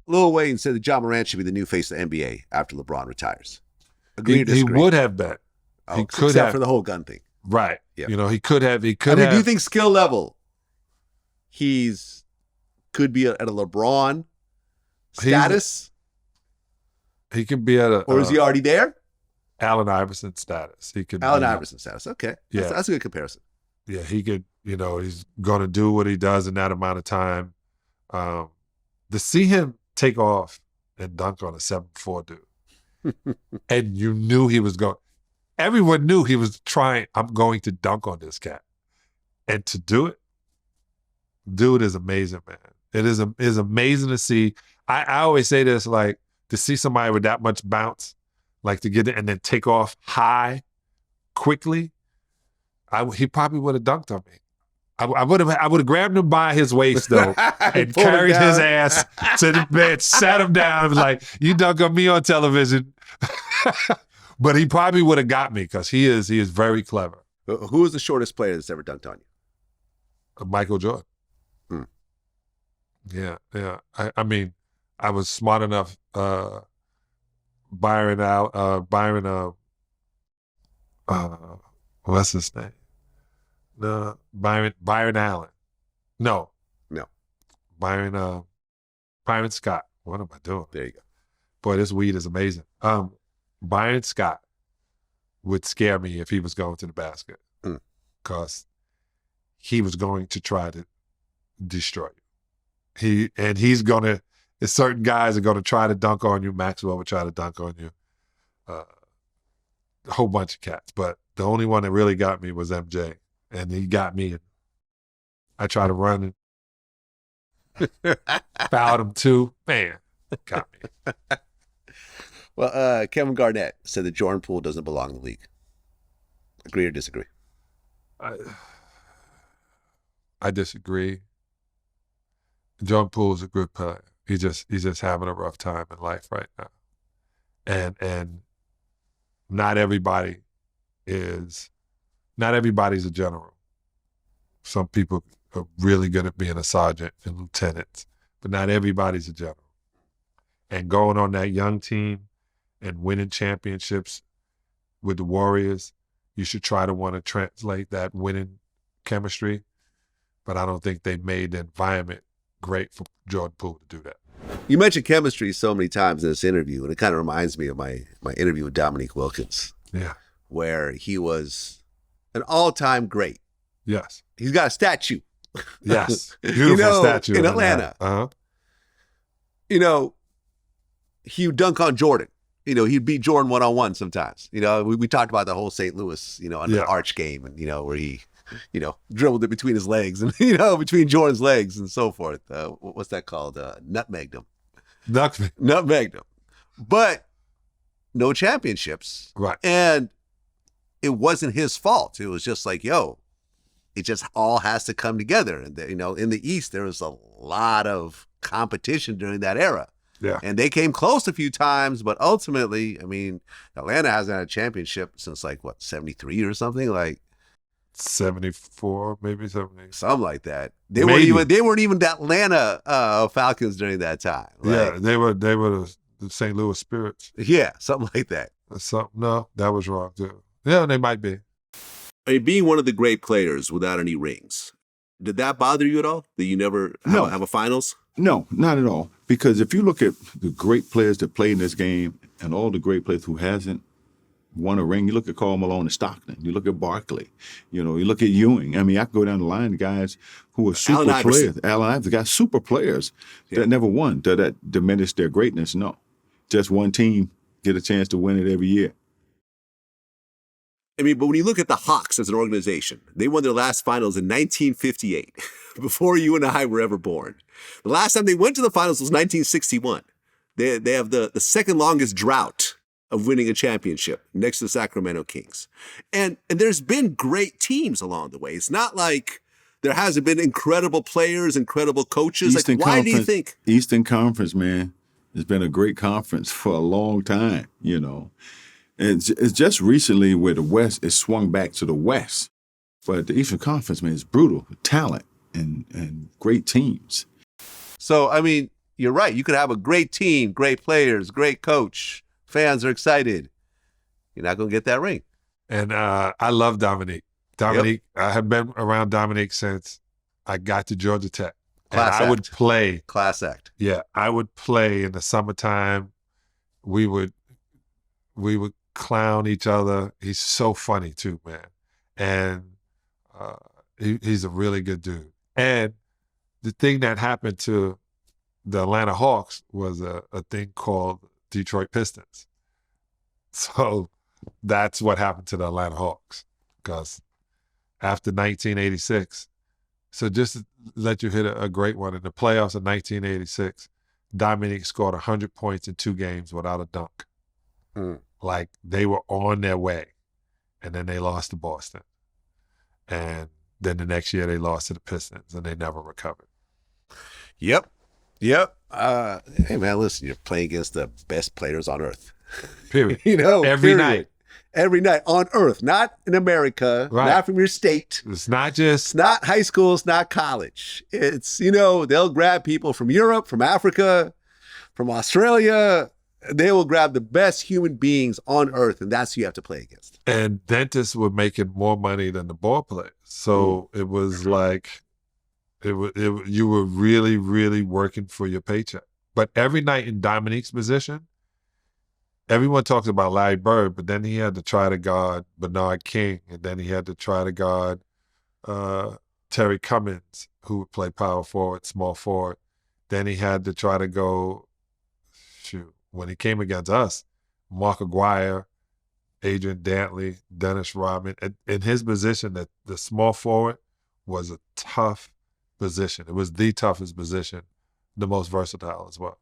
Lil Wayne said that Ja Morant should be the new face of the NBA after LeBron retires. Agree or disagree? He would have been. He could have. For the whole gun thing. Right. Yep. He could have. Do you think skill level, could be at a LeBron status? He could be at a... Or is he already there? Allen Iverson status. He could. Allen Iverson status. Okay. Yeah. That's a good comparison. Yeah, he could, he's going to do what he does in that amount of time. To see him take off and dunk on a 7'4" dude, and you knew he was going, everyone knew he was trying, I'm going to dunk on this cat. And to do it, dude, is amazing, man. It is amazing to see. I always say this, like, to see somebody with that much bounce, like to get it and then take off high, quickly, he probably would have dunked on me. I would have grabbed him by his waist though and carried his ass to the bed, sat him down, and was like, "You dunk on me on television." But he probably would have got me because he is very clever. Who is the shortest player that's ever dunked on you? Michael Jordan. Yeah. I mean, I was smart enough. Byron, what's his name? Byron Allen. No. Byron Scott. What am I doing? There you go. Boy, this weed is amazing. Byron Scott would scare me if he was going to the basket because he was going to try to destroy you. There's certain guys are going to try to dunk on you. Maxwell would try to dunk on you. A whole bunch of cats. But the only one that really got me was MJ. And he got me. And I tried to run and fouled him too. Man, got me. Well, Kevin Garnett said that Jordan Poole doesn't belong in the league. Agree or disagree? I disagree. Jordan Poole is a good player. He's just having a rough time in life right now. And not everybody's a general. Some people are really good at being a sergeant and lieutenant, but not everybody's a general. And going on that young team and winning championships with the Warriors, you should try to want to translate that winning chemistry. But I don't think they made the environment great for Jordan Poole to do that. You mentioned chemistry so many times in this interview, and it kind of reminds me of my interview with Dominique Wilkins. Yeah. Where he was an all-time great. Yes. He's got a statue. Yes. Beautiful statue. In Atlanta. Uh-huh. He would dunk on Jordan. He'd beat Jordan one-on-one sometimes. We talked about the whole St. Louis, under the Arch game, and, where he, dribbled it between his legs and, between Jordan's legs and so forth. What's that called? Nutmegged him. Nutmegged him. But no championships. Right. And it wasn't his fault. It was just like, it just all has to come together. And, in the East, there was a lot of competition during that era. Yeah. And they came close a few times, but ultimately, I mean, Atlanta hasn't had a championship since 73 or something, 74, maybe 70. Something like that. They weren't even the Atlanta Falcons during that time. They were the St. Louis Spirits. Yeah, something like that. No, that was wrong too. Yeah, they might be. I mean, being one of the great players without any rings, did that bother you at all? That you never have a finals? No, not at all. Because if you look at the great players that play in this game and all the great players who hasn't won a ring, you look at Karl Malone and Stockton, you look at Barkley, you look at Ewing. I mean, I can go down the line, the guys who are super players. Allen Iverson, got super players that never won. Does that diminish their greatness? No. Just one team get a chance to win it every year. I mean, but when you look at the Hawks as an organization, they won their last finals in 1958, before you and I were ever born. The last time they went to the finals was 1961. They have the second longest drought of winning a championship next to the Sacramento Kings. And there's been great teams along the way. It's not like there hasn't been incredible players, incredible coaches. Why do you think? Eastern Conference, man, has been a great conference for a long time, It's just recently where the West is swung back to the West. But the Eastern Conference, man, is brutal with talent and great teams. So, I mean, you're right. You could have a great team, great players, great coach. Fans are excited. You're not going to get that ring. And I love Dominique. Dominique, I have been around Dominique since I got to Georgia Tech. Class and I would act. play. Class act. Yeah, I would play in the summertime. We would clown each other. He's so funny too, man. And he's a really good dude. And the thing that happened to the Atlanta Hawks was a thing called Detroit Pistons. So that's what happened to the Atlanta Hawks. Because after 1986, so just to let you hit a great one, in the playoffs of 1986, Dominique scored 100 points in 2 games without a dunk. Like they were on their way. And then they lost to Boston. And then the next year they lost to the Pistons and they never recovered. Yep. Hey, man, listen, you're playing against the best players on earth. Period. Every Period. night. Every night on earth, not in America, Right. not from your state. It's not just It's not high school, it's not college. It's, they'll grab people from Europe, from Africa, from Australia. They will grab the best human beings on earth, and that's who you have to play against. and dentists were making more money than the ball players. So it was like you were really, really working for your paycheck. But every night in Dominique's position, everyone talks about Larry Bird, but then he had to try to guard Bernard King, and then he had to try to guard Terry Cummins, who would play power forward, small forward. Then he had to try to go, when he came against us, Mark Aguirre, Adrian Dantley, Dennis Rodman. In his position, that the small forward was a tough position. It was the toughest position, the most versatile as well.